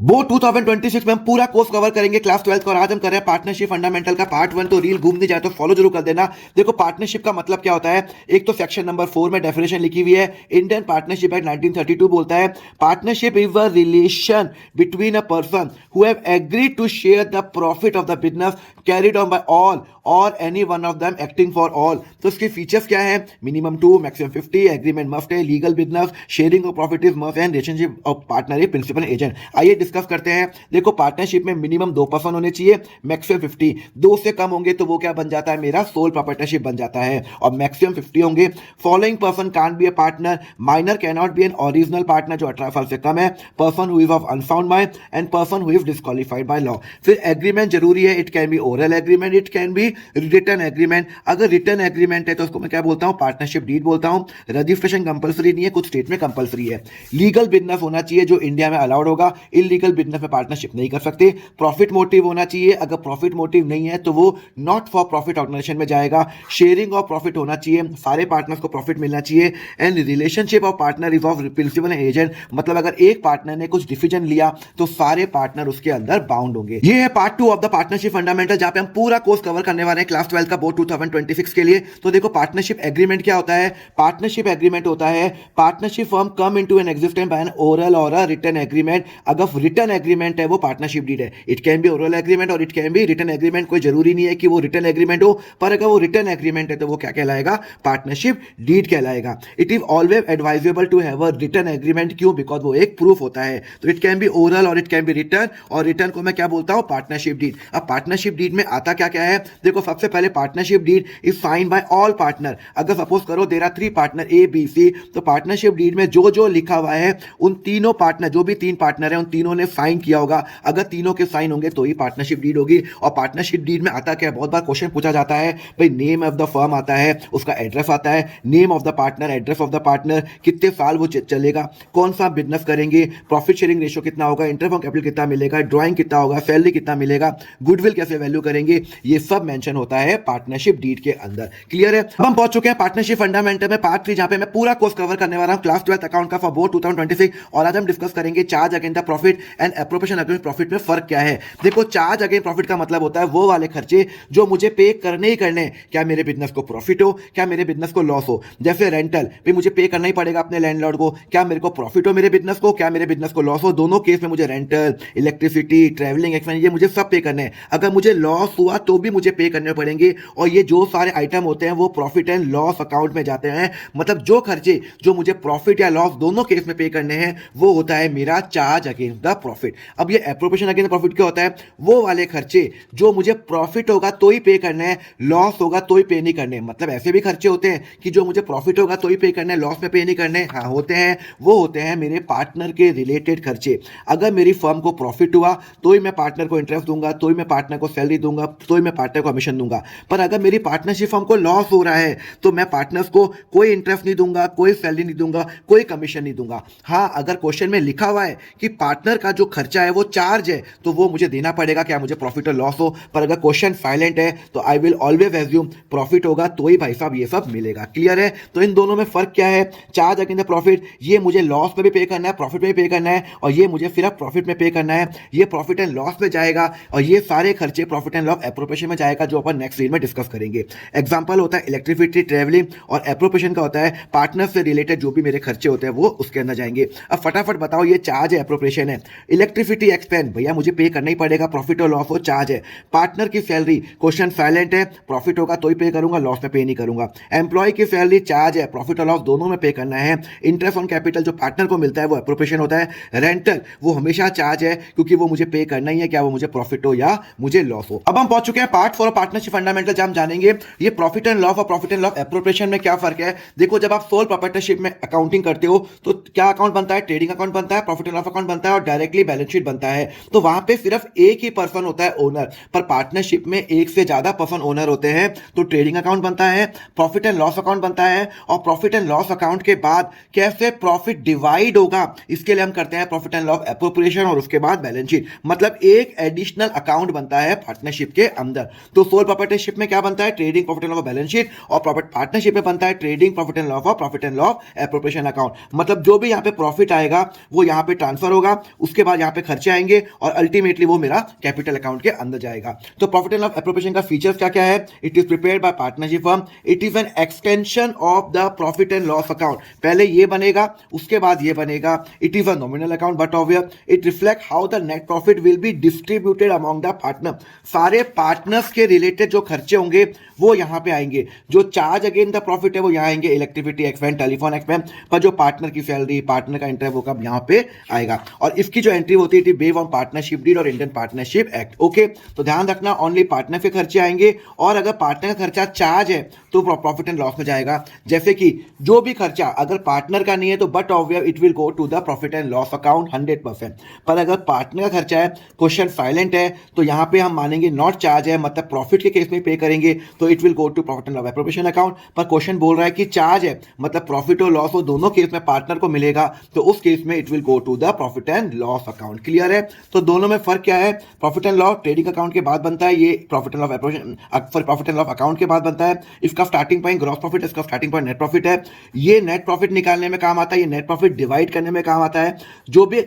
वो 2026 में हम पूरा कोर्स कवर करेंगे क्लास 12 का। और आज हम कर रहे हैं पार्टनरशिप फंडामेंटल का पार्ट 1। तो रील घूमने जाए तो फॉलो जरूर कर देना। देखो पार्टनरशिप का मतलब क्या होता है, एक तो सेक्शन नंबर 4 में डेफिनेशन लिखी हुई है। इंडियन पार्टनरशिप एक्ट 1932 बोलता है partnership is a relation between a person who have agreed to share the profit of the business carried on by all or any one of them acting for all. तो इसके features क्या है, minimum 2, maximum 50, agreement must है, legal business, sharing of profit is must and relationship of partner is principal agent. आइए discuss करते हैं। देखो partnership में मिनिमम 2 पर्सन होने चाहिए, मैक्सिमम 50। 2 से कम होंगे तो वो क्या बन जाता है, मेरा सोल प्रोप्राइटरशिप बन जाता है। और मैक्सिमम 50 होंगे। Following person can't be a partner, minor can not be an original partner जो 18 साल से कम है, person who is of unsound mind and person who is disqualified by law. फिर एग्रीमेंट जरूरी है, it can be oral agreement, it can be written agreement. अगर written agreement है तो उसको मैं क्या बोलता हूं, पार्टनरशिप डीड बोलता हूं। रजिस्ट्रेशन कंपलसरी नहीं है, कुछ स्टेट में कंपलसरी है। लीगल बिजनेस होना चाहिए जो इंडिया में अलाउड होगा, इलीगल बिजनेस में पार्टनरशिप नहीं कर सकते। प्रॉफिट मोटिव होना चाहिए, अगर प्रॉफिट मोटिव नहीं है तो वो नॉट फॉर प्रॉफिट ऑर्गेनाइजेशन में जाएगा। शेयरिंग ऑफ प्रॉफिट होना चाहिए, सारे पार्टनर्स को प्रॉफिट मिलना चाहिए। And relationship of partner is of principal agent, मतलब अगर एक पार्टनर ने कुछ डिसीजन लिया तो सारे पार्टनर उसके अंदर बाउंड होंगे। ये है part 2 of the partnership fundamental, जहां पे हम पूरा कोर्स कवर करने वाले हैं क्लास 12 का बोर्ड 2026 के लिए। तो देखो पार्टनरशिप एग्रीमेंट क्या होता है। पार्टनरशिप एग्रीमेंट होता है partnership firm come into an existence by an oral or a written agreement. अगर रिटन एग्रीमेंट है वो पार्टनरशिप डीड है। It can be oral agreement or it can be written agreement, कोई जरूरी नहीं है कि वो रिटन एग्रीमेंट हो, पर अगर वो रिटन एग्रीमेंट है तो वो क्या कहलाएगा, पार्टनरशिप डीड कहलाएगा। It is always advisable to have a written agreement, क्यों, बिकॉज वो एक प्रूफ होता है। तो इट कैन बी ओरल और इट कैन बी रिटन, और रिटन को मैं क्या बोलता हूं, पार्टनरशिप डीड। अब पार्टनरशिप डीड में आता क्या क्या है, देखो सबसे पहले partnership deed is sign by all partner. अगर सपोज करो there are 3 partner A B सी, तो पार्टनरशिप डीड में जो जो लिखा हुआ है उन तीनों पार्टनर, जो भी 3 पार्टनर है उन तीनों ने साइन किया होगा। अगर तीनों के साइन होंगे तो ही पार्टनरशिप डीड होगी। और पार्टनरशिप डीड में आता क्या है, बहुत बार क्वेश्चन पूछा जाता है भाई, नेम ऑफ द फर्म आता है, उसका एड्रेस आता है, name of the partner, address of the partner, कितने साल वो चलेगा, कौन सा बिजनेस करेंगे, प्रॉफिट शेयरिंग रेशियो कितना होगा, इंटरेस्ट ऑन कैपिटल कितना मिलेगा, ड्राइंग कितना होगा, सैलरी कितना मिलेगा, गुडविल कैसे वैल्यू करेंगे, ये सब मेंशन होता है पार्टनरशिप डीड के अंदर। क्लियर है। अब हम पहुंच चुके हैं पार्टनरशिप फंडामेंटल में पार्ट 3, जहां पे मैं पूरा कोर्स कवर करने वाला हूं क्लास 12 अकाउंट का फॉर बोर्ड 2026। और आज हम डिस्कस करेंगे charge against the profit and appropriation against profit में फर्क क्या है। देखो चार्ज अगेंस्ट प्रॉफिट का मतलब होता है वो वाले खर्चे जो मुझे पे करने ही करने, क्या मेरे बिजनेस को प्रॉफिट हो, क्या मेरे बिजनेस को लॉस हो। जैसे रेंटल भी मुझे पे करना ही पड़ेगा अपने लैंडलॉर्ड को, क्या मेरे को प्रॉफिट हो मेरे बिजनेस को, क्या मेरे बिजनेस को लॉस हो। दोनों केस में मुझे रेंटल, इलेक्ट्रिसिटी, ट्रैवलिंग एक्सपेंस, ये मुझे सब पे करने हैं। अगर मुझे लॉस हुआ तो भी मुझे पे करने पड़ेंगे। और ये जो सारे आइटम होते हैं वो प्रॉफिट एंड लॉस अकाउंट में जाते हैं। मतलब जो खर्चे जो मुझे प्रॉफिट या लॉस दोनों केस में पे करने हैं वो होता है मेरा चार्ज अगेंस्ट द प्रॉफिट। अब ये एप्रोप्रिएशन अगेंस्ट प्रॉफिट क्या होता है, वो वाले खर्चे जो मुझे प्रॉफिट होगा तो ही पे करने हैं, लॉस होगा तो ही पे नहीं करने। मतलब ऐसे भी खर्चे होते हैं कि जो मुझे प्रॉफिट होगा तो ही पे करने, लॉस में पे नहीं करने। हाँ होते हैं, वो होते हैं मेरे पार्टनर के रिलेटेड खर्चे। अगर मेरी फर्म को प्रॉफिट हुआ तो ही मैं पार्टनर को इंटरेस्ट दूंगा, तो ही मैं पार्टनर को सैलरी दूंगा, तो ही मैं पार्टनर को कमीशन दूंगा। पर अगर मेरी पार्टनरशिप फर्म को लॉस हो रहा है तो मैं पार्टनर्स को कोई इंटरेस्ट नहीं दूंगा, कोई सैलरी नहीं दूंगा, कोई कमीशन नहीं दूंगा। हाँ अगर क्वेश्चन में लिखा हुआ है कि पार्टनर का जो खर्चा है वो चार्ज है तो वो मुझे देना पड़ेगा, क्या मुझे प्रॉफिट और लॉस हो। पर अगर क्वेश्चन साइलेंट है तो I will always assume profit होगा तो ही भाई साहब ये सब मिलेगा। क्लियर है। तो इन दोनों में फर्क क्या है, चार्ज अगेंस्ट द प्रॉफिट ये मुझे लॉस में भी पे करना है, प्रॉफिट में भी पे करना है, और ये मुझे सिर्फ प्रॉफिट में पे करना है। ये प्रॉफिट एंड लॉस में जाएगा और ये सारे खर्चे प्रॉफिट एंड लॉस एप्रोप्रिएशन में जाएगा, जो अपन नेक्स्ट रील में डिस्कस करेंगे। एग्जांपल होता है इलेक्ट्रिसिटी, ट्रैवलिंग, और एप्रोप्रिएशन का होता है पार्टनर से रिलेटेड जो भी मेरे खर्चे होते हैं वो उसके अंदर जाएंगे। अब फटाफट बताओ ये चार्ज है एप्रोप्रिएशन है। इलेक्ट्रिसिटी एक्सपेंस भैया मुझे पे करना ही पड़ेगा, प्रॉफिट और लॉस हो, चार्ज है। पार्टनर की सैलरी क्वेश्चन साइलेंट है, प्रॉफिट होगा तो ही पे करूंगा, लॉस में पे नहीं करूंगा। एम्प्लॉय की सैलरी चार्ज है, प्रॉफिट और लॉस दोनों में पे करना है। इंटरेस्ट ऑन कैपिटल जो पार्टनर को मिलता है वो एप्रोप्रिएशन होता है। रेंटल वो हमेशा चार्ज है क्योंकि वो मुझे पे करना ही है, क्या वो मुझे प्रॉफिट हो या मुझे लॉस हो। अब हम पहुंच चुके हैं पार्ट 4 पार्टनरशिप फंडामेंटल, जहां हम जानेंगे ये प्रॉफिट एंड लॉस और प्रॉफिट एंड लॉस एप्रोप्रिएशन में क्या फर्क है। देखो जब आप सोल प्रोप्राइटरशिप में अकाउंटिंग करते हो तो क्या अकाउंट बनता है, ट्रेडिंग अकाउंट बनता है, प्रॉफिट एंड लॉस अकाउंट बनता है और डायरेक्टली बैलेंस शीट बनता है। तो वहां पे सिर्फ एक ही पर्सन होता है ओनर, पर पार्टनरशिप में एक से ज्यादा पर्सन ओनर होते हैं। तो ट्रेडिंग अकाउंट बनता है, प्रॉफिट एंड लॉस अकाउंट बनता है, और प्रॉफिट एंड लॉस अकाउंट के बाद कैसे प्रॉफिट डिवाइड होगा इसके लिए हम करते हैं प्रॉफिट एंड लॉस एप्रोप्रिएशन, और उसके बाद बैलेंस शीट। मतलब एक एडिशनल अकाउंट बनता है पार्टनरशिप के अंदर। तो सोल प्रोप्राइटरशिप में क्या बनता है, trading, profit and loss, balance sheet, और पार्टनरशिप में बनता है ट्रेडिंग, प्रॉफिट एंड लॉस और profit and loss appropriation account. मतलब जो भी यहाँ पे प्रॉफिट आएगा वो यहाँ पे ट्रांसफर होगा, उसके उसके बाद यहाँ पे खर्चे आएंगे और अल्टीमेटली वो मेरा कैपिटल अकाउंट के अंदर जाएगा। तो प्रॉफिट एंड लॉस एप्रोप्रिएशन का फीचर्स क्या क्या है? It is prepared by partnership firm, it is an extension of the profit and loss account. पहले ये बनेगा, उसके बाद ये बनेगा। It is a nominal account but of it reflect how the net profit will be distributed among the partner. सारे partners के related जो खर्चे होंगे वो यहां पे आएंगे। जो चार्ज अगेन द प्रॉफिट है वो यहां आएंगे, इलेक्ट्रिसिटी एक्सपेंस, टेलीफोन एक्सपेंस, पर जो पार्टनर की सैलरी, पार्टनर का इंटरेस्ट, वो कब यहां पे आएगा। और इसकी जो एंट्री होती है बेस्ड ऑन पार्टनरशिप डीड और इंडियन पार्टनरशिप एक्ट। ओके, तो ध्यान रखना ओनली पार्टनर के खर्चे आएंगे, और अगर पार्टनर का खर्चा चार्ज है तो प्रॉफिट एंड लॉस में जाएगा। जैसे कि जो भी खर्चा अगर पार्टनर का नहीं है तो but of it will go to the profit and loss account 100%। पर अगर पार्टनर का खर्चा है, क्वेश्चन साइलेंट है, तो यहां पे हम मानेंगे नॉट चार्ज है, मतलब प्रॉफिट के केस में पे करेंगे तो it will go to profit and loss appropriation account. पर क्वेश्चन बोल रहा है कि चार्ज है, मतलब प्रॉफिट और लॉस हो दोनों केस में पार्टनर को मिलेगा, तो उस केस में it will go to the profit and loss account. Clear है? तो दोनों में फर्क क्या है? Profit and loss trading account के बाद बनता है, ये profit and loss appropriation profit and loss account के बाद बनता है। इसका स्टार्टिंग पॉइंट ग्रॉस प्रॉफिट, इसका स्टार्टिंग पॉइंट नेट प्रॉफिट है। ये नेट प्रॉफिट निकालने में काम आता है, ये नेट प्रॉफिट डिवाइड करने में काम आता है। जो भी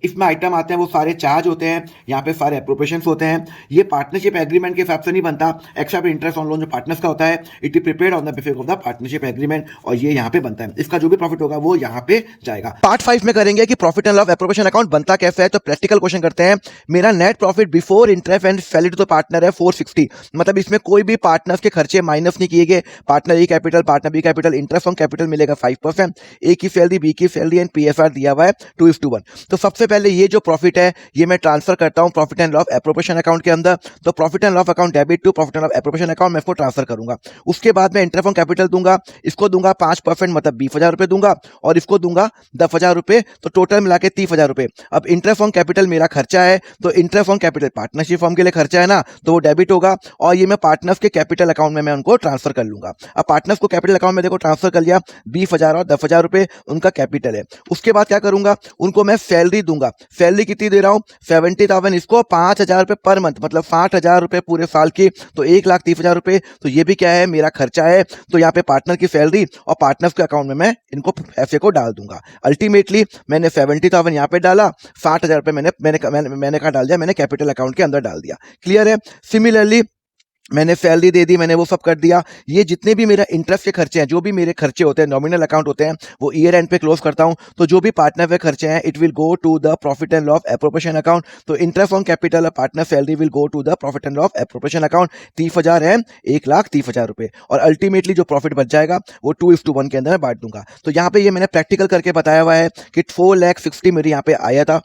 इसमें आइटम आते हैं वो सारे चार्ज होते हैं, यहाँ पे सारे एप्रोप्रिएशन होते हैं। ये पार्टनरशिप एग्रीमेंट के हिसाब से नहीं बनता, एक्सेप्ट इंटरेस्ट ऑन लोन जो पार्टनर्स का होता है, it is prepared on the basis of the partnership agreement, और ये यहाँ पे बनता है। इसका जो भी प्रॉफिट होगा वो यहाँ पे जाएगा। पार्ट 5 में करेंगे कि profit and loss appropriation account बनता कैसे है। तो प्रैक्टिकल क्वेश्चन करते हैं। मेरा net profit before interest and salary to partner है 460, मतलब इसमें कोई भी पार्टनर्स के खर्चे माइनस नहीं किए गए। Partner A capital, partner B capital, interest on capital मिलेगा 5%, ए की सैलरी, बी की सैलरी एंड पीएफआर दिया हुआ है 2:1। तो सबसे पहले ये जो प्रॉफिट है ये मैं ट्रांसफर करता हूं profit and loss appropriation account के अंदर। तो profit and loss account debit to profit and loss appropriation account में इसको ट्रांसफर करूंगा। उसके बाद मैं इंटरेस्ट ऑन कैपिटल दूंगा, इसको दूंगा 5%, मतलब 20,000 रुपए दूंगा, और इसको दूंगा 10,000 रुपए, तो टोटल मिला के 30,000 रुपए। अब इंटरेस्ट ऑन कैपिटल मेरा खर्चा है, तो interest on capital partnership firm के लिए खर्चा है ना, तो वो डेबिट होगा, और ये मैं पार्टनर्स के कैपिटल अकाउंट में मैं उनको ट्रांसफर कर लूंगा। अब पार्टनर्स को कैपिटल अकाउंट में देखो ट्रांसफर कर लिया, 20,000 और 10,000 रुपए उनका कैपिटल है। उसके बाद क्या करूंगा, उनको मैं सैलरी दूंगा। सैलरी कितनी दे रहा हूं? 70,000, इसको 5,000 रुपए पर मंथ, मतलब 60,000 रुपए पूरे साल की, तो 1,30,000 रुपए। तो ये भी क्या है? मेरा खर्चा है। तो यहाँ पे पार्टनर की सैलरी और पार्टनर्स के अकाउंट में मैं इनको पैसे को डाल दूंगा। अल्टीमेटली मैंने 70,000 यहाँ पे डाला, 60,000 रुपए मैंने कहा डाल दिया, मैंने कैपिटल अकाउंट के अंदर डाल दिया। क्लियर है? सिमिलरली मैंने सैलरी दे दी, मैंने वो सब कर दिया। ये जितने भी मेरा इंटरेस्ट के खर्चे हैं, जो भी मेरे खर्चे होते हैं, नॉमिनल अकाउंट होते हैं, वो ईयर एंड पे क्लोज करता हूं। तो जो भी पार्टनर पे खर्चे हैं it will go to the profit and loss appropriation account. तो इंटरेस्ट ऑन कैपिटल और partner salary will go to the profit and loss appropriation account. 30,000 है, 1,30,000 रुपए, और अल्टीमेटली जो प्रॉफिट बच जाएगा वो 2:1 के अंदर मैं बांट दूंगा। तो यहाँ पे ये मैंने प्रैक्टिकल करके बताया हुआ है कि 4,60,000 मेरे यहाँ पे आया था,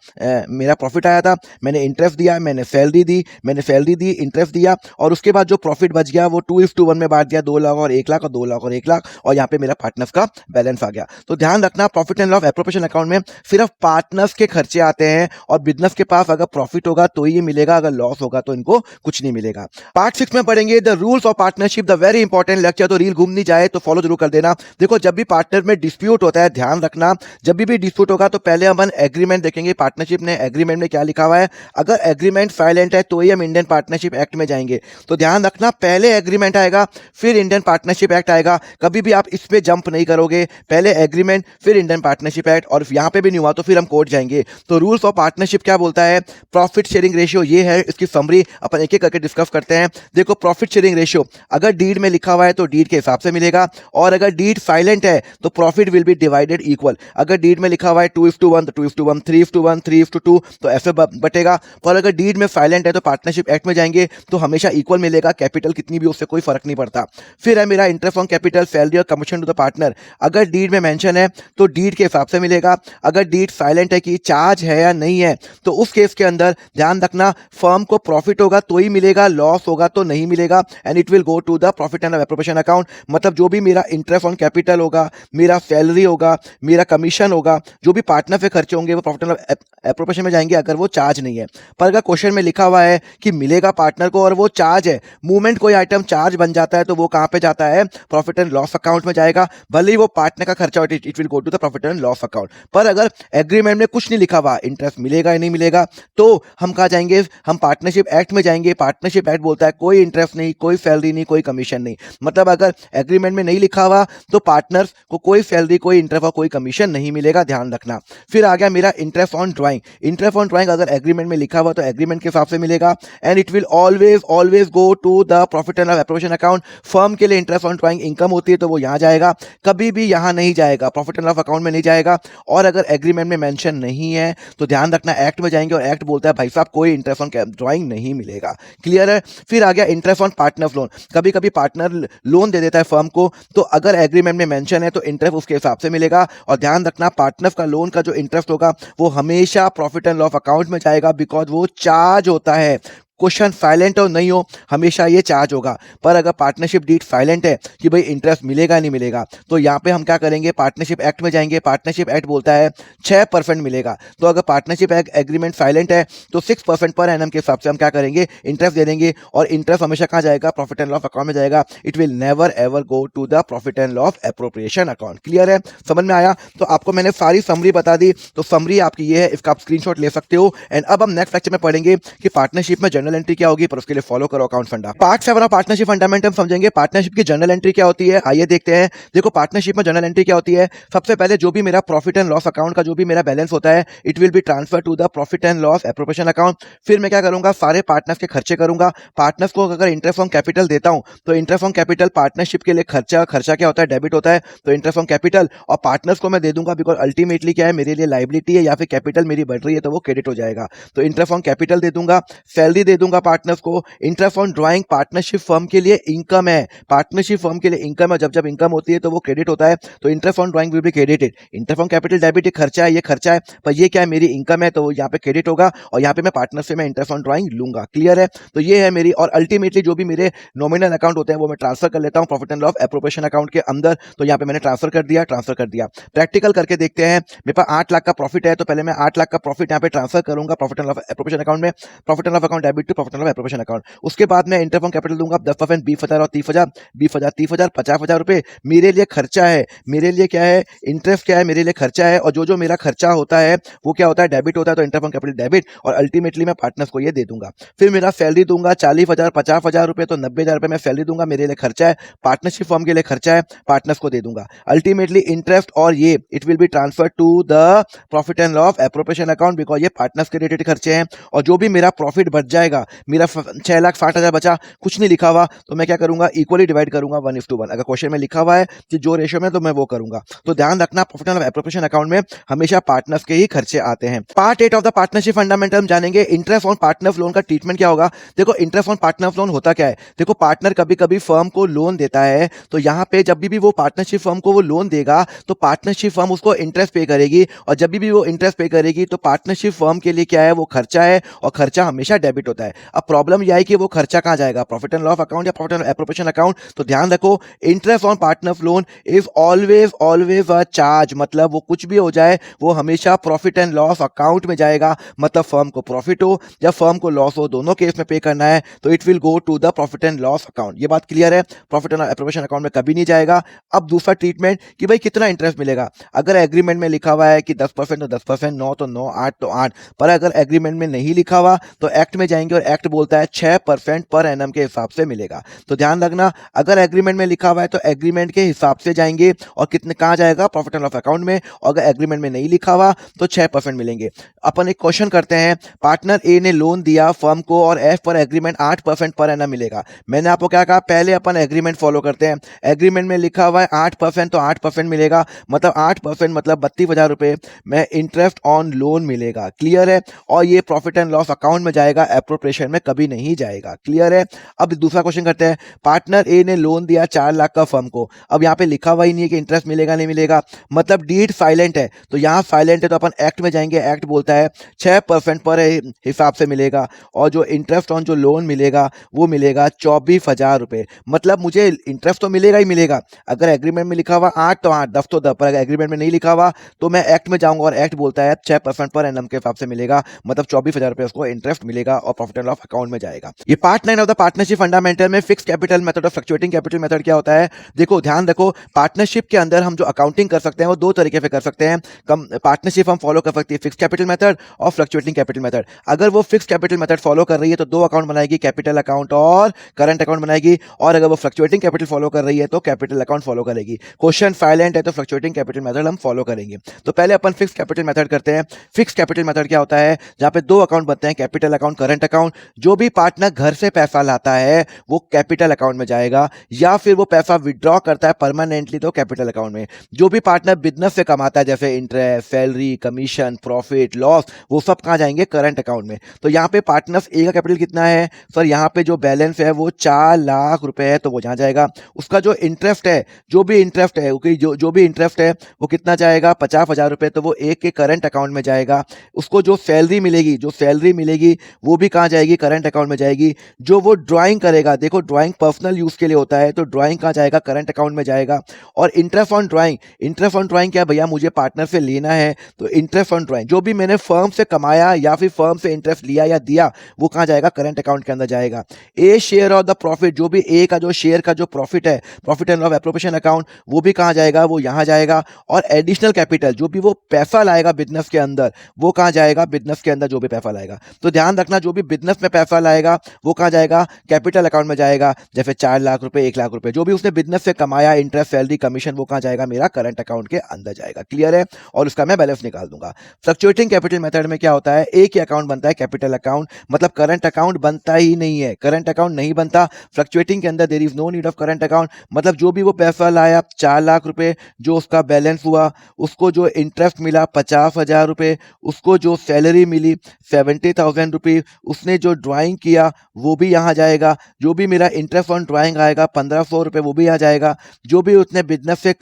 मेरा प्रॉफिट आया था। मैंने इंटरेस्ट दिया, मैंने सैलरी दी, इंटरेस्ट दिया, और उसके बाद जो प्रॉफिट बच गया वो 2:1 में बांट दिया, 2 लाख और 1 लाख और 2 लाख और 1 लाख, और यहाँ पे मेरा पार्टनर्स का बैलेंस आ गया। तो ध्यान रखना, profit and loss appropriation account में सिर्फ पार्टनर्स के खर्चे आते हैं, और बिजनेस के पास अगर प्रॉफिट होगा तो ये मिलेगा, अगर लॉस होगा तो इनको कुछ नहीं मिलेगा। पार्ट 6 में पढ़ेंगे the rules of partnership, the very important lecture. तो रील घूम नहीं जाए तो फॉलो जरूर कर देना। देखो, जब भी पार्टनर में डिस्प्यूट होता है, ध्यान रखना, जब भी डिस्प्यूट होगा तो पहले हम एग्रीमेंट देखेंगे। पार्टनरशिप ने एग्रीमेंट में क्या लिखा हुआ है, अगर एग्रीमेंट साइलेंट है तो ही हम इंडियन पार्टनरशिप एक्ट में जाएंगे। तो ध्यान रखना, पहले एग्रीमेंट आएगा फिर इंडियन पार्टनरशिप एक्ट आएगा। कभी भी आप इस पे जंप नहीं करोगे, पहले एग्रीमेंट फिर इंडियन पार्टनरशिप एक्ट, और यहां पे भी नहीं हुआ तो फिर हम कोर्ट जाएंगे। तो रूल्स ऑफ पार्टनरशिप क्या बोलता है, प्रॉफिट शेयरिंग रेशियो ये है, इसकी समरी अपन एक एक करके डिस्कस करते हैं। देखो, प्रॉफिट शेयरिंग रेशियो अगर डीड में लिखा हुआ है तो डीड के हिसाब से मिलेगा, और अगर डीड साइलेंट है तो profit will be divided equal. अगर डीड में लिखा हुआ है 2:1 तो 2:1, 3:1, 3:2 तो ऐसे बटेगा। पर अगर डीड में साइलेंट है तो पार्टनरशिप एक्ट में जाएंगे तो हमेशा इक्वल मिलेगा, कैपिटल कितनी भी उससे कोई फर्क नहीं पड़ता। फिर है मेरा इंटरेस्ट ऑन कैपिटल, सैलरी और कमीशन टू द पार्टनर। अगर डीड में मेंशन है तो डीड के हिसाब से मिलेगा। अगर डीड साइलेंट है कि चार्ज है या नहीं है, तो उस केस के अंदर ध्यान रखना, फर्म को प्रॉफिट होगा तो ही मिलेगा, लॉस होगा तो नहीं मिलेगा, and it will go to the profit and appropriation account. मतलब जो भी मेरा इंटरेस्ट ऑन कैपिटल होगा, मेरा सैलरी होगा, मेरा कमीशन होगा, जो भी पार्टनर पे खर्चे होंगे वो प्रॉफिट एंड एप्रोप्रिएशन में जाएंगे, अगर वो चार्ज नहीं है। पर अगर क्वेश्चन में लिखा हुआ है कि मिलेगा पार्टनर को और वो चार्ज है, मूवमेंट कोई आइटम चार्ज बन जाता है तो वो कहाँ पे जाता है, प्रॉफिट एंड लॉस अकाउंट में जाएगा, भले ही वो पार्टनर का खर्चा हो, it will go to the profit and loss account. पर अगर एग्रीमेंट में कुछ नहीं लिखा हुआ, इंटरेस्ट मिलेगा या नहीं मिलेगा, तो हम कहाँ जाएंगे, हम पार्टनरशिप एक्ट में जाएंगे। पार्टनरशिप एक्ट बोलता है कोई इंटरेस्ट नहीं, कोई सैलरी नहीं, कोई कमीशन नहीं। मतलब अगर एग्रीमेंट में नहीं लिखा हुआ तो पार्टनर्स को कोई सैलरी, कोई इंटरेस्ट और कोई कमीशन नहीं मिलेगा, ध्यान रखना। फिर आ गया मेरा interest on drawing. Interest on drawing अगर एग्रीमेंट में लिखा हुआ तो एग्रीमेंट के हिसाब से मिलेगा, and it will always always go to the profit and loss appropriation account. Firm के लिए इंटरेस्ट ऑन ड्राइंग इनकम होती है तो वो यहाँ जाएगा, कभी भी यहाँ नहीं जाएगा, प्रॉफिट एंड लॉस अकाउंट में नहीं जाएगा। और अगर एग्रीमेंट में मेंशन नहीं है तो ध्यान रखना, एक्ट में जाएंगे और एक्ट बोलता है भाई साहब कोई इंटरेस्ट ऑन ड्राइंग नहीं मिलेगा। क्लियर है। फिर आ गया इंटरेस्ट ऑन पार्टनर लोन। कभी कभी पार्टनर लोन दे देता है फर्म को, तो अगर एग्रीमेंट में मेंशन है तो इंटरेस्ट उसके हिसाब से मिलेगा। और ध्यान रखना, पार्टनर का लोन का जो इंटरेस्ट होगा वो हमेशा प्रॉफिट एंड लॉस अकाउंट में जाएगा, बिकॉज वो चार्ज होता है। क्वेश्चन साइलेंट हो नहीं हो, हमेशा ये चार्ज होगा। पर अगर पार्टनरशिप डीड साइलेंट है कि भाई इंटरेस्ट मिलेगा नहीं मिलेगा, तो यहाँ पे हम क्या करेंगे, पार्टनरशिप एक्ट में जाएंगे। पार्टनरशिप एक्ट बोलता है 6% मिलेगा। तो अगर पार्टनरशिप एग्रीमेंट साइलेंट है तो 6% पर एनम के हिसाब से हम क्या करेंगे, इंटरेस्ट दे देंगे। और इंटरेस्ट हमेशा कहाँ जाएगा, प्रॉफिट एंड लॉस अकाउंट में जाएगा। It will never ever go to the profit and loss appropriation account. Clear है, समझ में आया। तो आपको मैंने सारी समरी बता दी, तो समरी आपकी ये है, इसका आप स्क्रीनशॉट ले सकते हो। एंड अब हम नेक्स्ट लेक्चर में पढ़ेंगे कि पार्टनरशिप में जर्नल एंट्री क्या होगी, पर उसके लिए फॉलो करो अकाउंट फंडा। पार्ट 7 ऑफ पार्टनरशिप फंडामेंटल समझेंगे पार्टनरशिप की जर्नल एंट्री क्या होती है। आइए देखते हैं। देखो पार्टनरशिप में जर्नल एंट्री क्या होती है। सबसे पहले जो भी मेरा प्रॉफिट एंड लॉस अकाउंट का जो भी मेरा बैलेंस होता है, it will be transfer to the profit and loss appropriation account. फिर मैं क्या करूंगा, सारे पार्टनर्स के खर्चे करूंगा। पार्टनर्स को अगर इंटरेस्ट ऑन कैपिटल देता हूं तो इंटरेस्ट ऑन कैपिटल पार्टनरशिप के लिए खर्चा क्या होता है, डेबिट होता है। तो इंटरेस्ट ऑन कैपिटल और पार्टनर्स को मैं दे दूंगा, बिकॉज अल्टीमेटली क्या है, मेरे लिए लाइबिलिटी है या फिर कैपिटल मेरी बढ़ रही है तो वो क्रेडिट हो जाएगा। तो इंटरेस्ट ऑन कैपिटल दे दूंगा, सैलरी दे दूंगा पार्टनर्स को। Interest on drawing partnership firm के लिए इनकम है, पार्टनरशिप फर्म के लिए इनकम है। जब जब इनकम होती है तो वो क्रेडिट होता है, तो interest on drawing will be credited. Interest on capital debit खर्चा है, ये खर्चा है, पर ये क्या है, मेरी इनकम है, तो यहाँ पे क्रेडिट होगा। और यहाँ पे मैं पार्टनर से मैं इंटरेस्ट ऑन ड्राइंग लूंगा। क्लियर है। तो ये है मेरी, और अल्टीमेटली जो भी मेरे नॉमिनल अकाउंट होते हैं वो मैं ट्रांसफर कर लेता हूँ profit and loss appropriation account के अंदर। तो यहाँ पे मैंने ट्रांसफर कर दिया। प्रैक्टिकल करके देखते हैं। मेरे पास 8 लाख का प्रॉफिट है, तो पहले मैं 8 लाख का प्रॉफिट यहाँ पे ट्रांसफर करूंगा profit and loss appropriation account में। Profit and loss account debit to profit and loss appropriation account. उसके बाद मैं इंटरेस्ट ऑन कैपिटल दूंगा 10%, 20,000 और 30,000, 20,000, 30,000, 50,000 रुपए मेरे लिए खर्चा है। मेरे लिए क्या है, इंटरेस्ट क्या है, मेरे लिए खर्चा है। और जो मेरा खर्चा होता है वो क्या होता है, डेबिट होता है। तो इंटरेस्ट ऑन कैपिटल डेबिट, और अल्टीमेटली मैं पार्टनर्स को ये दे दूंगा। फिर मेरा सैलरी दूंगा 40,000, 50,000 रुपए, तो 90,000 रुपए मैं सैलरी दूंगा, मेरे लिए खर्चा है। पार्टनरशिप फर्म के लिए खर्चा है, पार्टनर्स को दे दूंगा। अल्टीमेटली इंटरेस्ट और ये it will be transfer to the profit and loss appropriation account, because ये पार्टनर्स के रिलेटेड खर्चे हैं। और जो भी मेरा प्रॉफिट बच जाएगा, मेरा 6,60,000 बचा, कुछ नहीं लिखा हुआ, तो मैं क्या करूंगा, इक्वली डिवाइड करूंगा 1:1। अगर क्वेश्चन में लिखा हुआ है कि जो रेशियो में, तो मैं वो करूंगा। तो ध्यान रखना, profit and loss appropriation account में हमेशा पार्टनर्स के ही खर्चे आते हैं। Part 8 of the partnership fundamental हम जानेंगे इंटरेस्ट ऑन पार्टनर्स लोन का ट्रीटमेंट क्या होगा। देखो इंटरेस्ट ऑन पार्टनर्स लोन होता क्या है, देखो पार्टनर कभी कभी फर्म को लोन देता है, तो यहाँ पे जब भी वो पार्टनरशिप फर्म को वो लोन देगा तो पार्टनरशिप फर्म उसको इंटरेस्ट पे करेगी, और जब भी वो इंटरेस्ट पे करेगी तो पार्टनरशिप फर्म के लिए क्या है, वो खर्चा है, और खर्चा हमेशा डेबिट होता है। अब प्रॉब्लम यह है कि वो खर्चा कहाँ जाएगा, प्रॉफिट एंड लॉस अकाउंट या प्रॉफिट एंड एप्रोप्रिएशन अकाउंट। तो ध्यान रखो, interest on partners loan is always a charge, मतलब वो कुछ भी हो जाए वो हमेशा प्रॉफिट एंड लॉस अकाउंट में जाएगा। मतलब फर्म को प्रॉफिट हो या फर्म को लॉस हो, दोनों केस में पे करना है, तो it will go to the profit and loss account. ये बात क्लियर है, प्रॉफिट एंड एप्रोप्रिएशन अकाउंट में कभी नहीं जाएगा। अब दूसरा ट्रीटमेंट कि भाई कितना इंटरेस्ट मिलेगा। अगर एग्रीमेंट में लिखा हुआ है कि 10% तो 10%, 9 तो 9, 8 तो 8, पर अगर एग्रीमेंट में नहीं लिखा हुआ तो एक्ट में जाएंगे, और एक्ट बोलता है 6% पर एनम के हिसाब से मिलेगा। तो ध्यान रखना, अगर एग्रीमेंट में लिखा हुआ है तो एग्रीमेंट के हिसाब से जाएंगे, और कितने कहाँ जाएगा, प्रॉफिट एंड लॉस अकाउंट में। और अगर एग्रीमेंट में नहीं लिखा हुआ तो 6% मिलेंगे। अपन एक क्वेश्चन करते हैं, पार्टनर ए ने लोन दिया फर्म को और एफ पर एग्रीमेंट 8% पर एनम मिलेगा। मैंने आपको क्या कहा, पहले अपन एग्रीमेंट फॉलो करते हैं। एग्रीमेंट में लिखा हुआ है 8%, तो 8% मिलेगा, मतलब 8% मतलब 32,000 रुपए में इंटरेस्ट ऑन लोन मिलेगा। क्लियर है। और ये प्रॉफिट एंड लॉस अकाउंट में जाएगा, एप्रोप्रिएशन में कभी नहीं जाएगा। क्लियर है। अब दूसरा क्वेश्चन करते हैं, पार्टनर ए ने लोन दिया 4 लाख का फर्म को। अब यहाँ पे लिखा हुआ ही नहीं है कि इंटरेस्ट मिलेगा नहीं मिलेगा, मतलब डीड साइलेंट है। तो यहाँ साइलेंट है तो अपन एक्ट में जाएंगे, एक्ट बोलता है 6% पर हिसाब से मिलेगा, और जो इंटरेस्ट ऑन जो लोन मिलेगा वो मिलेगा 24,000 रुपए। मतलब मुझे इंटरेस्ट तो मिलेगा ही मिलेगा। अगर एग्रीमेंट में लिखा हुआ 8 तो 8, 10 तो 10, पर अगर एग्रीमेंट में नहीं लिखा हुआ तो मैं एक्ट में जाऊंगा, और एक्ट बोलता है 6% पर एनम के हिसाब से मिलेगा, मतलब 24,000 रुपए उसको इंटरेस्ट मिलेगा और profit profit and loss account में जाएगा। ये part 9 of the partnership fundamental में फिक्स कैपिटल मेथड और फ्लक्चुएटिंग कैपिटल मेथड क्या होता है। देखो ध्यान रखो, पार्टनरशिप के अंदर हम जो अकाउंटिंग कर सकते हैं वो दो तरीके से कर सकते हैं। कम पार्टनरशिप हम फॉलो कर सकते हैं फिक्स कैपिटल मेथड और फ्लक्चुएटिंग कैपिटल मेथड। अगर वो फिक्स कैपिटल मेथड फॉलो कर रही है तो दो अकाउंट बनाएगी, कैपिटल अकाउंट और करंट अकाउंट बनाएगी, और अगर वो फ्लक्चुएटिंग कैपिटल फॉलो कर रही है तो कैपिटल अकाउंट फॉलो करेगी। क्वेश्चन साइलेंट है तो फ्लक्चुएटिंग कैपिटल मेथड हम फॉलो करेंगे। तो पहले अपन फिक्स कैपिटल मेथड करते हैं। फिक्स कैपिटल मेथड क्या होता है, जहां पे दो अकाउंट बनते हैं, कैपिटल अकाउंट, करंट अकाउंट। जो भी पार्टनर घर से पैसा लाता है वो कैपिटल अकाउंट में जाएगा, या फिर वो पैसा विड्रॉ करता है परमानेंटली तो कैपिटल अकाउंट में। जो भी पार्टनर बिजनेस से कमाता है जैसे interest, salary, commission, profit, loss, वो सब कहां जाएंगे, करंट अकाउंट में। तो यहाँ पे पार्टनर्स ए का कैपिटल कितना है सर, यहाँ पे जो बैलेंस है वो 4 लाख रुपए है, तो वो जहां जाएगा। उसका जो इंटरेस्ट है, जो भी इंटरेस्ट है, जो भी इंटरेस्ट है वो कितना जाएगा, 50,000 रुपए, तो वो एक के करंट अकाउंट में जाएगा। उसको जो सैलरी मिलेगी वो भी कहां जाएगी, करंट अकाउंट में जाएगी। जो वो ड्राइंग करेगा, देखो ड्राइंग पर्सनल यूज के लिए होता है, तो ड्राइंग कहां जाएगा, करंट अकाउंट में जाएगा। और इंटरेस्ट ऑन ड्राइंग क्या भैया, मुझे पार्टनर से लेना है, तो इंटरेस्ट ऑन ड्राइंग जो भी मैंने फर्म से कमाया या फिर फर्म से इंटरेस्ट लिया या दिया, वो कहां जाएगा, करंट अकाउंट के अंदर जाएगा। ए शेयर ऑफ द प्रॉफिट, जो भी ए का जो शेयर का जो प्रॉफिट है, profit and loss appropriation account, वो भी कहां जाएगा, वो यहां जाएगा। और एडिशनल कैपिटल, जो भी वो पैसा लाएगा बिजनेस के अंदर, वो कहां जाएगा, बिजनेस के अंदर जो भी पैसा लाएगा। तो ध्यान रखना, जो भी बिजनेस में पैसा लाएगा वो कहां जाएगा, कैपिटल अकाउंट में जाएगा। जैसे 4 लाख रुपए, 1 लाख रुपए, जो भी उसने बिजनेस से कमाया, इंटरेस्ट, सैलरी, कमीशन, वो कहां जाएगा, मेरा करंट अकाउंट के अंदर जाएगा। क्लियर है, और उसका मैं बैलेंस निकाल दूंगा। फ्लक्चुएटिंग कैपिटल मेथड में क्या होता है, एक ही अकाउंट बनता है, कैपिटल अकाउंट, मतलब करंट अकाउंट बनता ही नहीं है, करंट अकाउंट नहीं बनता फ्लक्चुएटिंग के अंदर। There is no need of current account, मतलब जो भी वो पैसा लाया 4 लाख रुपए, जो उसका बैलेंस हुआ, उसको जो इंटरेस्ट मिला 50,000 रुपए, उसको जो सैलरी मिली 70,000 रुपये, उसने जो ड्राइंग किया वो भी यहाँ जाएगा। जो भी मेरा इंटरेस्ट ऑन ड्राइंग आएगा 1500 रुपये, वो भी यहाँ जाएगा। जो भी उसने बिजनेस से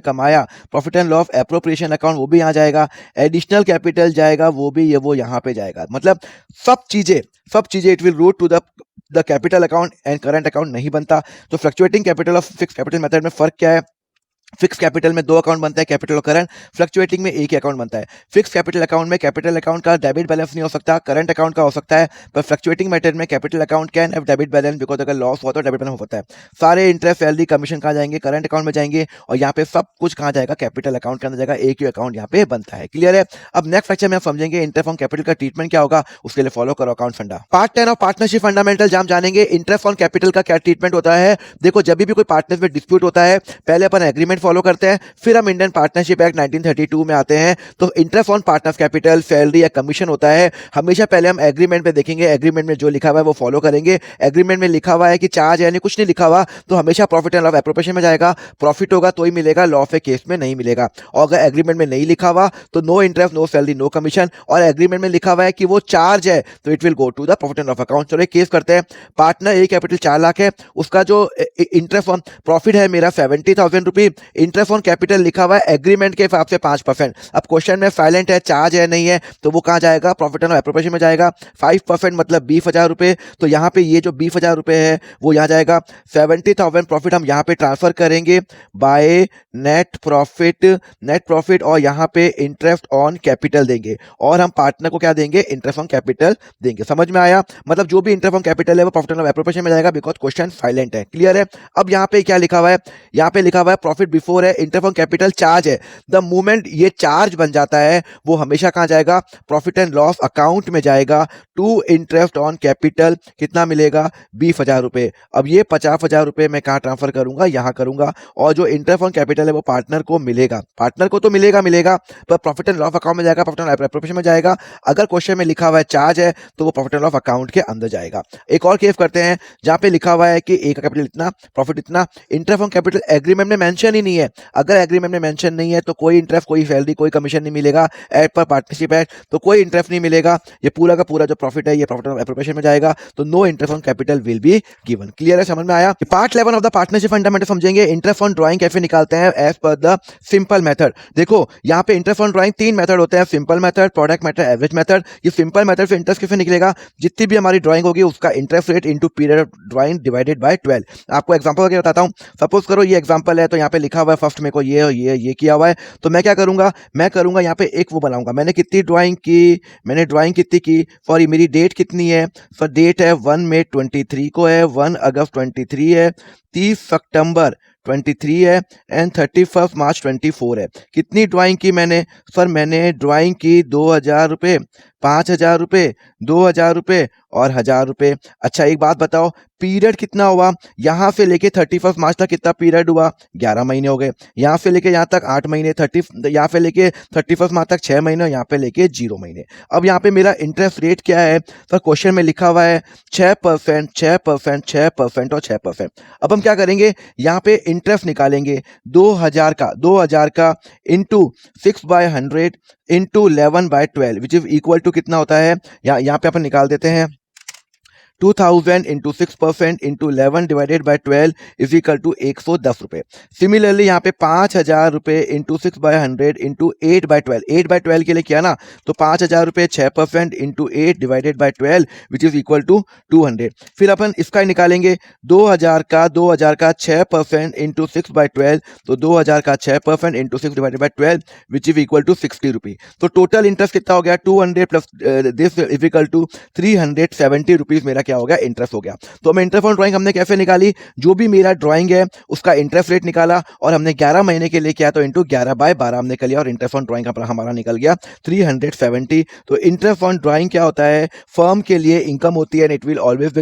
कमाया profit and loss appropriation account, वो भी यहाँ जाएगा। एडिशनल कैपिटल जाएगा, वो यहाँ पे जाएगा। मतलब सब चीजें it will route to the capital account and current account नहीं बनता। तो फ्लक्चुएटिंग कैपिटल और फिक्स कैपिटल मेथड में फर्क क्या है, फिक्स कैपिटल में दो अकाउंट बनता है, कैपिटल और करंट। फ्लक्चुएटिंग में एक ही अकाउंट बनता है। फिक्स कैपिटल अकाउंट में कैपिटल अकाउंट का डेबिट बैलेंस नहीं हो सकता, करंट अकाउंट का हो सकता है, पर फ्लक्चुएटिंग मेथड में capital account can have debit balance, because अगर लॉस हुआ तो डेबिट बैलेंस हो सकता है। सारे इंटरेस्ट, सैलरी, कमीशन कहाँ जाएंगे, करंट अकाउंट में जाएंगे, और यहाँ पे सब कुछ कहाँ जाएगा, कैपिटल अकाउंट के अंदर जाएगा। एक ही अकाउंट यहाँ पे बनता है। क्लियर है। अब नेक्स्ट लेक्चर में हम समझेंगे इंटरेस्ट ऑन कैपिटल का ट्रीटमेंट क्या होगा, उसके लिए फॉलो करो अकाउंट फंडा। पार्ट 10 ऑफ पार्टनरशिप फंडामेंटल जहां जानेंगे इंटरेस्ट ऑन कैपिटल का क्या ट्रीटमेंट होता है। देखो, जब भी कोई पार्टनर में डिस्प्यूट होता है, पहले अपन एग्रीमेंट फॉलो करते हैं, फिर हम इंडियन पार्टनरशिप एक्ट 1932 में आते हैं। तो interest on partners capital, salary या कमीशन होता है। हमेशा पहले हम एग्रीमेंट पे देखेंगे, एग्रीमेंट में जो लिखा हुआ है वो फॉलो करेंगे। एग्रीमेंट में लिखा हुआ है कि चार्ज यानी कुछ नहीं लिखा हुआ, तो हमेशा प्रॉफिट एंड लॉस एप्रोप्रिएशन में जाएगा। प्रॉफिट होगा तो ही मिलेगा, लॉस के केस में नहीं मिलेगा। और अगर एग्रीमेंट में नहीं लिखा हुआ तो no interest, no salary, no commission. और एग्रीमेंट में लिखा हुआ है कि वो चार्ज है तो it will go to the profit and loss account. चलो एक केस करते हैं। पार्टनर ए कैपिटल 4 लाख है, उसका जो इंटरेस्ट ऑन प्रॉफिट है मेरा 70,000 रुपये, इंटरेस्ट ऑन कैपिटल लिखा हुआ है एग्रीमेंट के हिसाब से 5%। अब क्वेश्चन में साइलेंट है, चार्ज है नहीं है, तो वो कहां जाएगा, प्रॉफिट एंड लॉस एप्रोप्रिएशन में जाएगा। 5% मतलब 20,000 रुपये, तो यहाँ पे ये जो 20,000 रुपये है वो यहाँ जाएगा। 70,000 प्रॉफिट हम यहाँ पे ट्रांसफर करेंगे बाय नेट प्रॉफिट, और यहाँ पे इंटरेस्ट ऑन कैपिटल देंगे, और हम पार्टनर को क्या देंगे, इंटरेस्ट ऑन कैपिटल देंगे। समझ में आया। मतलब जो भी इंटरेस्ट ऑन कैपिटल है वो प्रॉफिट एंड लॉस एप्रोप्रिएशन में जाएगा, बिकॉज क्वेश्चन साइलेंट है। क्लियर है। अब यहाँ पे क्या लिखा हुआ है, यहाँ पे लिखा हुआ है प्रॉफिट बिफोर है, इंटरेस्ट ऑन कैपिटल चार्ज है। द मोमेंट ये चार्ज बन जाता है वो हमेशा कहां जाएगा, प्रॉफिट एंड लॉस अकाउंट में जाएगा। टू इंटरेस्ट ऑन कैपिटल कितना मिलेगा, 20,000 रुपए। अब ये 50,000 रुपए मैं कहां ट्रांसफर करूंगा, यहां करूंगा। और जो इंटरेस्ट ऑन कैपिटल है वो पार्टनर को मिलेगा, पार्टनर को तो मिलेगा, पर प्रॉफिट एंड लॉस अकाउंट में जाएगा, प्रॉफिट एंड लॉस एप्रोप्रिएशन में जाएगा। अगर क्वेश्चन में लिखा हुआ है चार्ज है तो वो प्रॉफिट एंड लॉस अकाउंट के अंदर जाएगा। एक और केस करते हैं जहां पे लिखा हुआ है कि ए का कैपिटल इतना, प्रॉफिट इतना, इंटरेस्ट ऑन कैपिटल एग्रीमेंट में मेंशन ही नहीं है। अगर एग्रीमेंट में मेंशन नहीं है तो कोई इंटरेस्ट, कोई सैलरी, कोई कमीशन नहीं मिलेगा। एक्ट पर पार्टनरशिप एक्ट, तो कोई इंटरेस्ट नहीं मिलेगा। ये पूरा का पूरा जो प्रॉफिट है ये प्रॉफिट एंड एप्रोप्रिएशन में जाएगा, तो no interest on capital will be given. Clear है, समझ में आया। Part 11 of the partnership fundamental समझेंगे इंटरेस्ट ऑन ड्राइंग कैसे निकालते हैं as per the simple method. देखो यहाँ पे इंटरेस्ट ऑन ड्राइंग 3 मेथड होते हैं, simple method, product method, average method. ये सिंपल मेथड से इंटरेस्ट कैसे निकलेगा, जितनी भी हमारी ड्राइंग होगी उसका interest rate into period of drawing divided by 12। आपको एग्जांपल करके बताता हूं। सपोज करो ये एग्जांपल है, तो यहाँ पे लिखा हुआ है फर्स्ट मेरे को ये किया हुआ है, तो मैं क्या करूंगा, मैं करूंगा यहाँ पे एक वो बनाऊंगा, मैंने कितनी ड्राइंग की, मैंने ड्राइंग कितनी की, सॉरी मेरी डेट कितनी है, सर डेट है 1 मई 23 को है, 1 अगस्त 23 है, 30 सितंबर 23 है एंड 31 मार्च 24 है। कितनी ड्राइंग की मैंने, सर मैंने ड्राइंग की 2000 रुपये, 5000 रुपये, 2000 रुपये और 1000 रुपये। अच्छा एक बात बताओ, पीरियड कितना हुआ, यहाँ से लेके 31 मार्च तक कितना पीरियड हुआ, 11 महीने हो गए, यहाँ से लेके यहाँ तक 8 महीने, यहाँ पे लेके 31 मार्च तक 6 महीने, यहाँ पे लेके 0 महीने। अब यहाँ पे मेरा इंटरेस्ट रेट क्या है, सर क्वेश्चन में लिखा हुआ है 6%, 6%, 6% और 6%। अब हम क्या करेंगे, यहाँ पे इंटरेस्ट निकालेंगे 2000 का into 6/100 into 11/12 which is equal to कितना होता है, यहाँ पे अपन निकाल देते हैं 2000 into 6% into 11 divided by 12 is equal to 110 रुपये। सिमिलरली यहाँ पे 5000 रुपये इंटू 6/100 इंटू 8/12, 8/12 के लिए किया ना, तो 5000 रुपये 6% into 8 divided by 12 which is equal to 200। फिर अपन इसका निकालेंगे 2000 का 6% इंटू 6/12, तो 2000 का 6% into 6 divided by 12 which is equal to 60 rupee. तो टोटल इंटरेस्ट कितना हो गया, 200 plus this is equal to 370 rupees मेरा क्या हो गया, इंटरेस्ट हो गया। तो हमें इंटरेस्ट ऑन ड्राइंग हमने कैसे निकाली, जो भी मेरा ड्राइंग है उसका इंटरेस्ट रेट निकाला और हमने 11 महीने के लिए किया, तो इंटू 11/12 हमने कर लिया और इंटरेस्ट ऑन ड्राइंग हमारा निकल गया 370। तो इंटरेस्ट ऑन ड्राइंग क्या होता है, फर्म के लिए इनकम होती है and it will always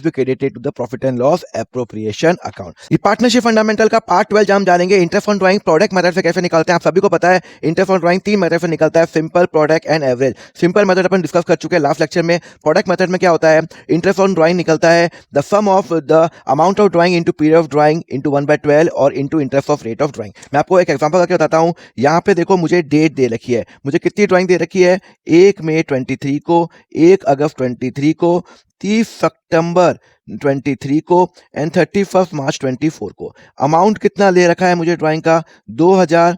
be credited to the profit and loss appropriation account. ये पार्टनरशिप फंडामेंटल का पार्ट 12 हम जानेंगे। Interest on drawing product method से कैसे निकालते हैं, आप सभी को पता है। इंटरेस्ट ऑन ड्राइंग 3 मेथड से निकलता है, simple, product and average. Simple method अपन डिस्कस कर चुके हैं लास्ट लेक्चर में। प्रोडक्ट मेथड में क्या होता है, इंटरेस्ट ऑन ड्राइंग निकलता है the sum of the amount of drawing into period of drawing into 1/12 और into interest of rate of drawing. मैं आपको एक एग्जांपल करके बताता हूं। यहां पे देखो मुझे डेट दे रखी है, मुझे कितनी ड्राइंग दे रखी है, 1 मई 23 को, 1 अगस्त 23 को, 30 सितंबर 23 को एंड 31 मार्च 24 को। अमाउंट कितना ले रखा है मुझे ड्राइंग का, 2000,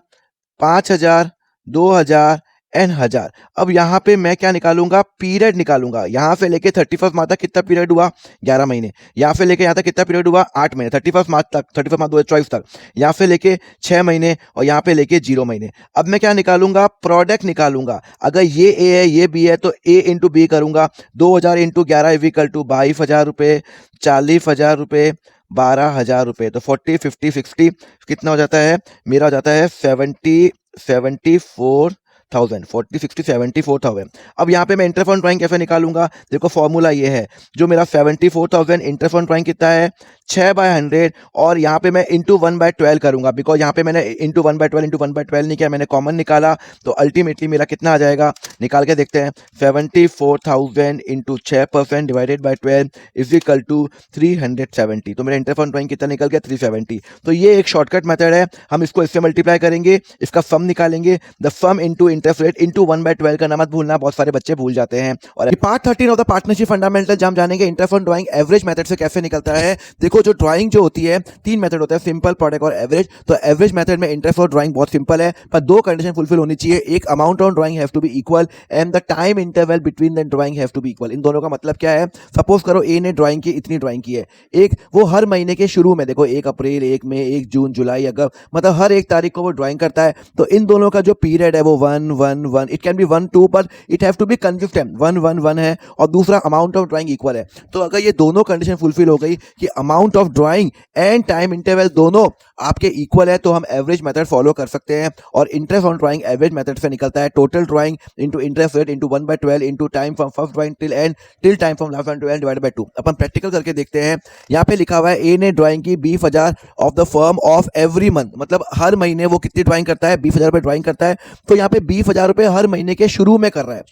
5000, 2000 एंड 1000। अब यहाँ पे मैं क्या निकालूंगा, पीरियड निकालूंगा। यहाँ से लेके 31 मार्च तक कितना पीरियड हुआ, 11 महीने। यहाँ से लेके यहाँ तक कितना पीरियड हुआ, 8 महीने, 31 मार्च 2024 तक। यहाँ से लेके 6 महीने और यहाँ पे लेके 0 महीने। अब मैं क्या निकालूंगा, प्रोडक्ट निकालूंगा। अगर ये ए है ये बी है तो ए इंटू बी करूंगा। 2000 इंटू 11 इज इक्वल टू 22,000 रुपये, 40,000 रुपये, 12,000 रुपये। तो 40, 50, 60 कितना हो जाता है, मेरा हो जाता है 74,000, 40, 60, 74,000। अब यहाँ पे मैं इंटरेस्ट ऑन ड्राइंग कैसे निकालूंगा, देखो फॉर्मूला ये है, जो मेरा 74,000 इंटरेस्ट ऑन ड्राइंग कितना है, 6/100 और यहाँ पे मैं इंटू 1/12 करूंगा, बिकॉज यहाँ पे मैंने इंटू 1/12 नहीं किया, मैंने कॉमन निकाला। तो अल्टीमेटली मेरा कितना आ जाएगा, निकाल के देखते हैं। 74,000 into 6% divided by 12 is equal to 370। तो मेरा इंटरेस्ट ऑन ड्राइंग कितना निकल गया, 370। तो ये एक शॉर्टकट मेथड है, हम इसको इससे मल्टीप्लाई करेंगे, इसका सम निकालेंगे। The sum into interest rate into 1/12 करना मत भूलना, बहुत सारे बच्चे भूल जाते हैं। और part 13 of the partnership fundamental हम जानेंगे interest on drawing average method से कैसे निकलता है। देखो जो ड्राइंग जो होती है, 3 मेथड होता है, सिंपल, प्रोडक्ट और एवरेज। तो एवरेज मेथड में इंटरेस्ट ऑन ड्राइंग बहुत सिंपल है, पर 2 कंडीशन फुलफिल होनी चाहिए। एक, amount on drawing have to be equal and the time interval between the drawing have to be equal. इन दोनों का मतलब क्या है, सपोज करो ए ने ड्राइंग की, इतनी ड्राइंग की है, एक वो हर महीने के शुरू में, देखो 1 अप्रैल, 1 मई, 1 जून, जुलाई, अगस्त, मतलब हर 1 तारीख को वो ड्राइंग करता है। तो इन दोनों का जो पीरियड है वो 1, 1, 1, इट कैन बी 1, 2, पर it have to be consistent, 1, 1, 1 है और दूसरा अमाउंट ऑफ ड्राइंग इक्वल है। तो अगर ये दोनों कंडीशन फुलफिल हो गई कि amount of drawing and time interval दोनों आपके इक्वल है, तो हम एवरेज मेथड फॉलो कर सकते हैं। और interest on drawing average method से निकलता है total drawing into interest rate into 1/12 into time from first drawing till end till time from last drawing to end divided by 2। अपन प्रैक्टिकल करके देखते हैं। यहाँ पे लिखा हुआ है ए ने ड्राइंग की 20,000 of the firm of every month, मतलब हर महीने वो कितनी ड्राइंग करता है, 20,000 रुपये ड्राइंग करता है। तो यहाँ पे 20,000 रुपये हर महीने के शुरू में कर रहा है,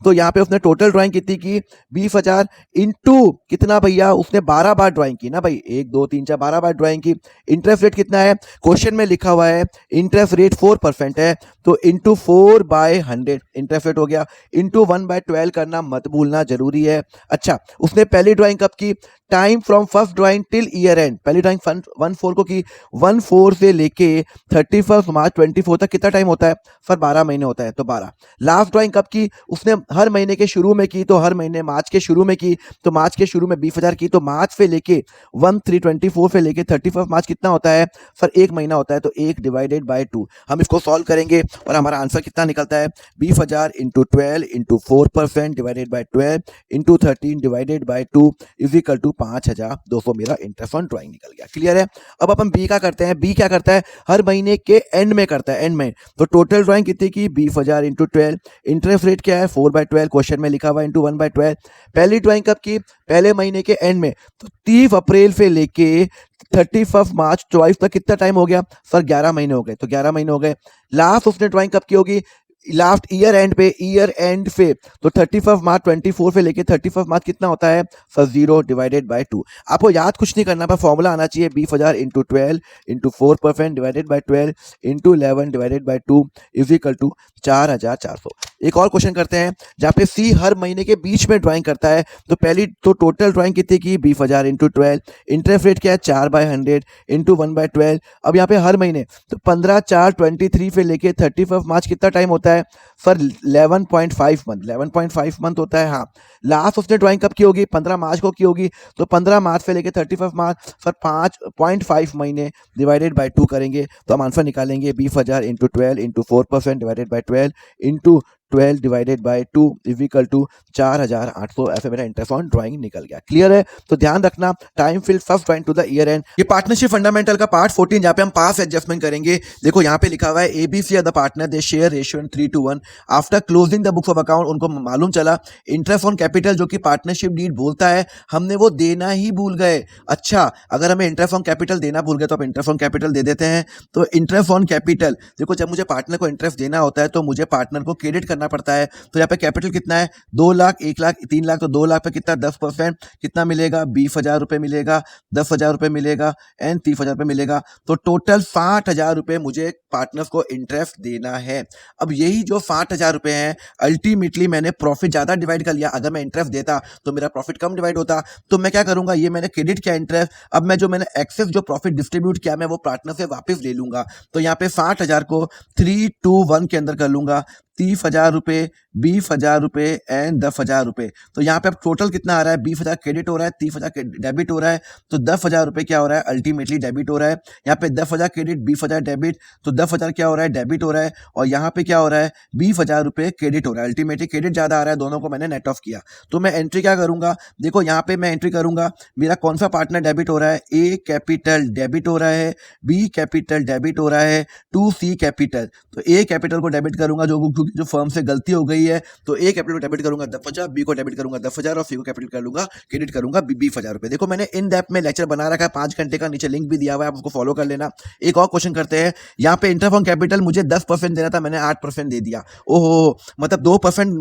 तो यहाँ पे उसने टोटल ड्राइंग कितनी की, 20,000 इंटू कितना भैया, उसने 12 बार ड्राइंग की ना भाई, 1, 2, 3, 4, 12 बार ड्राइंग की। इंटरेस्ट रेट कितना है, क्वेश्चन में लिखा हुआ है इंटरेस्ट रेट 4% है, तो इंटू 4/100 इंटरेस्ट रेट हो गया। इंटू 1/12 करना मत भूलना, जरूरी है। अच्छा, उसने पहली ड्राइंग कब की, time from first drawing till year and, पहली ड्राइंग 1/4 को की, 1/4 से लेके 31 मार्च 24 तक कितना टाइम होता है सर, 12 महीने होता है, तो 12। लास्ट ड्राइंग कब की? उसने हर महीने के शुरू में की, तो हर महीने मार्च के शुरू में की, तो मार्च के शुरू में 20,000 की, तो मार्च से लेके 1/3/24 से लेके 31 मार्च कितना होता है सर? एक महीना होता है, तो 1 डिवाइडेड बाय 2। हम इसको सॉल्व करेंगे और हमारा आंसर कितना निकलता है? 20,000 into 12 into 4% divided by 12 into 13 divided by 2 is equal to 5,200 मेरा इंटरेस्ट ऑन ड्राइंग निकल गया। क्लियर है? अब अपन बी का करते हैं। बी क्या करता है? हर महीने के एंड में करता है, एंड में। तो टोटल ड्राइंग कितनी की? 20,000 इंटू 12। इंटरेस्ट रेट क्या है? 4/12, क्वेश्चन में लिखा हुआ इंटू 1/12। पहली ड्राइंग कब की? पहले महीने के एंड में, तो 30 अप्रैल से लेके 31 मार्च 24 तक कितना टाइम हो गया सर? 11 महीने हो गए, तो 11 महीने हो गए। लास्ट उसने ड्राइंग कब की होगी? लास्ट ईयर एंड पे, ईयर एंड पे, तो 31 मार्च 24 से लेके 31 मार्च कितना होता है सर? 0 divided by 2। आपको याद कुछ नहीं करना, पर फॉर्मूला आना चाहिए 20,000 into 12 into 4% divided by 12 into 11 divided by 2 is equal to 4,400। एक और क्वेश्चन करते हैं जहाँ पे सी हर महीने के बीच में ड्राइंग करता है। तो पहली तो टोटल ड्राइंग कितनी की? 20,000 इंटू 12। इंटरेस्ट रेट क्या है? 4/100 इंटू 1/12। अब यहाँ पे हर महीने, तो 15/4/23 से लेके 31 मार्च कितना टाइम होता है सर? 11.5 मंथ, 11.5 मंथ होता है। हाँ, लास्ट उसने ड्राइंग कब की होगी? 15 मार्च को की होगी, तो 15 मार्च से लेके 31 मार्च सर 5.5 महीने डिवाइडेड बाय 2 करेंगे, तो हम आंसर निकालेंगे 20,000 into 12 into 4% divided by 12 into 12 divided by 2 is equal to 4,800। ऐसे मेरा इंटरेस्ट ऑन ड्राइंग निकल गया। क्लियर है? तो ध्यान रखना, time till first drawing to the year end. ये पार्टनरशिप फंडामेंटल का पार्ट 14 जहाँ पे हम पास एडजस्टमेंट करेंगे। देखो यहाँ पे लिखा हुआ है ABC are the partner, they share ratio 3:1। After closing the books of account उनको मालूम चला इंटरेस्ट ऑन कैपिटल जो कि पार्टनरशिप डीड बोलता है, हमने वो देना ही भूल गए। अच्छा, अगर हमें इंटरेस्ट ऑन कैपिटल देना भूल गए तो आप इंटरेस्ट ऑन कैपिटल दे देते हैं। तो इंटरेस्ट ऑन कैपिटल, देखो जब मुझे पार्टनर को इंटरेस्ट देना होता है तो मुझे पार्टनर को क्रेडिट करना पड़ता है। तो यहाँ पे कैपिटल कितना है? 2 लाख, 1 लाख, 3 लाख, तो 2 लाख पे कितना 10% कितना मिलेगा? 20,000 रुपये मिलेगा, 10,000 रुपये मिलेगा एंड 30,000 रुपये मिलेगा। तो टोटल 60,000 रुपये मुझे पार्टनर्स को इंटरेस्ट देना है। अब यही जो 60,000 रुपये हैं, अल्टीमेटली मैंने प्रॉफिट ज़्यादा डिवाइड कर लिया। अगर मैं इंटरेस्ट देता तो मेरा प्रॉफिट कम डिवाइड होता। तो मैं क्या करूंगा? ये मैंने क्रेडिट किया इंटरेस्ट, अब मैं जो मैंने एक्सेस जो प्रॉफिट डिस्ट्रीब्यूट किया मैं वो पार्टनर से वापस ले लूंगा। तो यहाँ पे 60,000 को 3:1 के अंदर कर लूंगा। 30,000 रुपये, 20,000 रुपये एंड 10,000 रुपये। तो यहाँ पे अब टोटल कितना आ रहा है? 20,000 क्रेडिट हो रहा है, 30,000 डेबिट हो रहा है, तो 10,000 रुपये क्या हो रहा है? अल्टीमेटली डेबिट हो रहा है। यहाँ पे 10,000 क्रेडिट, 20,000 डेबिट, तो 10,000 क्या हो रहा है? डेबिट हो रहा है। और यहाँ पे क्या हो रहा है? 20,000 रुपये क्रेडिट हो रहा है। अल्टीमेटली क्रेडिट ज़्यादा आ रहा है, दोनों को मैंने नेट ऑफ किया। तो मैं एंट्री क्या करूंगा? देखो यहाँ पे मैं एंट्री करूंगा, मेरा कौन सा पार्टनर डेबिट हो रहा है? ए कैपिटल डेबिट हो रहा है, बी कैपिटल डेबिट हो रहा है, 2C कैपिटल। तो ए कैपिटल को डेबिट करूंगा जो फर्म से गलती हो गई है, तो ए कैपिटल को डेबिट करूंगा 10,000, बी को डेबिट करूंगा 10,000 और सी को कैपिटल कर लूंगा, क्रेडिट करूंगा 20,000 रुपए। देखो मैंने इन डेप्थ में लेक्चर बना रखा है 5 घंटे का, नीचे लिंक भी दिया हुआ है, आप उसको फॉलो कर लेना। एक और क्वेश्चन करते हैं। यहाँ पे इंटरेस्ट ऑन कैपिटल मुझे 10% देना था, मैंने 8% दे दिया। ओहो, मतलब 2%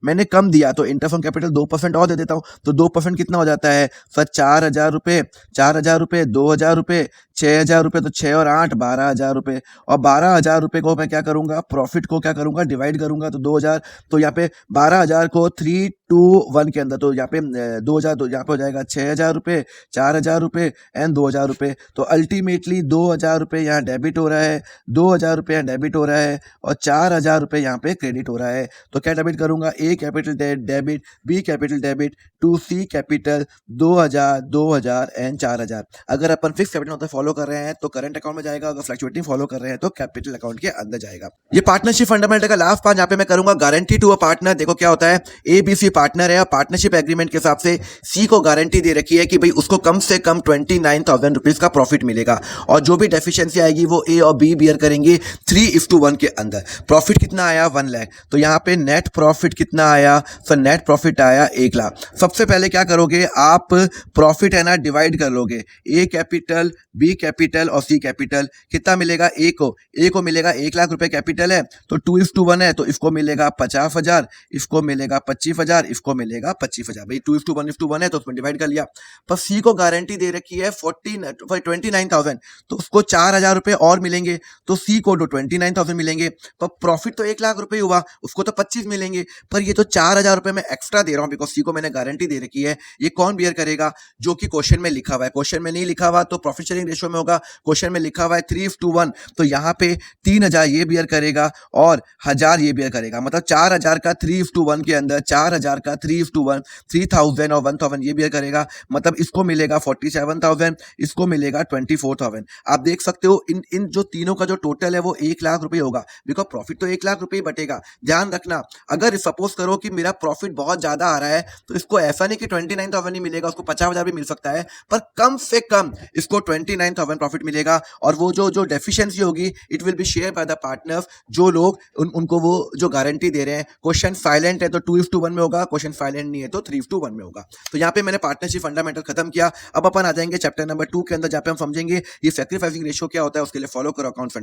मैंने कम दिया, तो इंटरेस्ट ऑन कैपिटल 2% और दे देता हूँ। तो 2% कितना हो जाता है सर? 4,000 रुपये, 4,000 रुपये, 2,000 रुपये, 6,000 रुपये, तो 6 और 8 12,000 रुपये। और 12,000 रुपये को मैं क्या करूंगा? प्रॉफिट को क्या करूंगा? डिवाइड करूंगा, तो 2,000, तो यहाँ पे 12,000 को 3:1 के अंदर, तो यहाँ पे 2,000, तो यहाँ पे हो जाएगा 6,000 रुपये, 4,000 रुपये एंड 2,000 रुपये। तो अल्टीमेटली 2,000 रुपये यहाँ डेबिट हो रहा है, 2,000 रुपये यहाँ डेबिट हो रहा है और 4,000 रुपये यहाँ पे क्रेडिट हो रहा है। तो क्या डेबिट करूंगा? A capital debit, B capital debit, 2C capital, 2,000, 2,000 and 4,000। अगर अपन फिक्स कैपिटल होता फॉलो कर रहे हैं तो करंट अकाउंट में जाएगा, अगर फ्लक्चुएटिंग फॉलो कर रहे हैं तो कैपिटल अकाउंट के अंदर जाएगा। ये पार्टनरशिप फंडामेंटल का लास्ट पार्ट, यहाँ पे मैं करूंगा गारंटी टू अ पार्टनर। देखो क्या होता है, ABC पार्टनर है, पार्टनरशिप एग्रीमेंट के हिसाब से सी को गारंटी दे रखी है कि भाई उसको कम से कम 29,000 रुपीज का प्रॉफिट मिलेगा और जो भी डेफिशिएंसी आएगी वो ए और बी बियर करेंगे 3:1 के अंदर। प्रॉफिट कितना आया? 1 लाख। तो यहाँ पे नेट प्रॉफिट कितना आया? सर नेट प्रॉफिट आया 1 लाख। सबसे पहले क्या करोगे आप? प्रॉफिट है ना, डिवाइड कर लोगे, ए कैपिटल, बी कैपिटल और सी कैपिटल। कितना मिलेगा? ए को मिलेगा 1 लाख रुपए कैपिटल है, तो 2:1 है, तो इसको मिलेगा 50,000, इसको मिलेगा 25,000, इसको मिलेगा 25,000। भाई 2:1 है तो उसमें डिवाइड कर लिया। पर सी को गारंटी दे रखी है 29,000, तो उसको 4,000 रुपए और मिलेंगे, तो सी को 29,000 मिलेंगे। पर प्रॉफिट तो 1 लाख रुपए हुआ, उसको तो 25 मिलेंगे। पर ये तो 4,000 रुपए मैं एक्स्ट्रा दे रहा हूँ, बिकॉज सी को मैंने गारंटी दे रखी है। ये कौन बियर करेगा? जो कि क्वेश्चन में लिखा हुआ है। क्वेश्चन में नहीं लिखा हुआ तो प्रॉफिट शेयरिंग रेशियो रेशो में होगा। क्वेश्चन में लिखा हुआ है 3:1, तो यहाँ पे 3000 ये बियर करेगा और 1000 ये बियर करेगा, मतलब 4000 का 3:1 के अंदर 4000 का 3:1, 3000 और 1000 ये बियर करेगा, मतलब इसको मिलेगा 47,000, इसको मिलेगा 24,000। आप देख सकते हो इन जो तीनों का जो टोटल है वो 1 लाख रुपए होगा, बिकॉज प्रॉफिट तो 1 लाख रुपए ही बटेगा। ध्यान रखना, अगर सपोज करो कि मेरा प्रॉफिट बहुत ज्यादा आ रहा है तो इसको ऐसा नहीं कि 29,000 ही मिलेगा, उसको 50,000 भी मिल सकता है, पर कम से कम इसको 29,000 प्रॉफिट मिलेगा। और वो जो डेफिशिएंसी होगी it will B share by the partners, जो लोग उनको वो जो गारंटी दे रहे हैं। क्वेश्चन साइलेंट है तो 2:1 में होगा, क्वेश्चन साइलेंट नहीं है तो 3:1 में होगा। तो यहाँ पे मैंने पार्टनरशिप फंडामेंटल खत्म किया। अब अपन आ जाएंगे चैप्टर नंबर 2 के अंदर, जहाँ पे हम समझेंगे ये सैक्रिफाइसिंग रेशियो क्या होता है, उसके लिए फॉलो करो अकाउंट फंडा।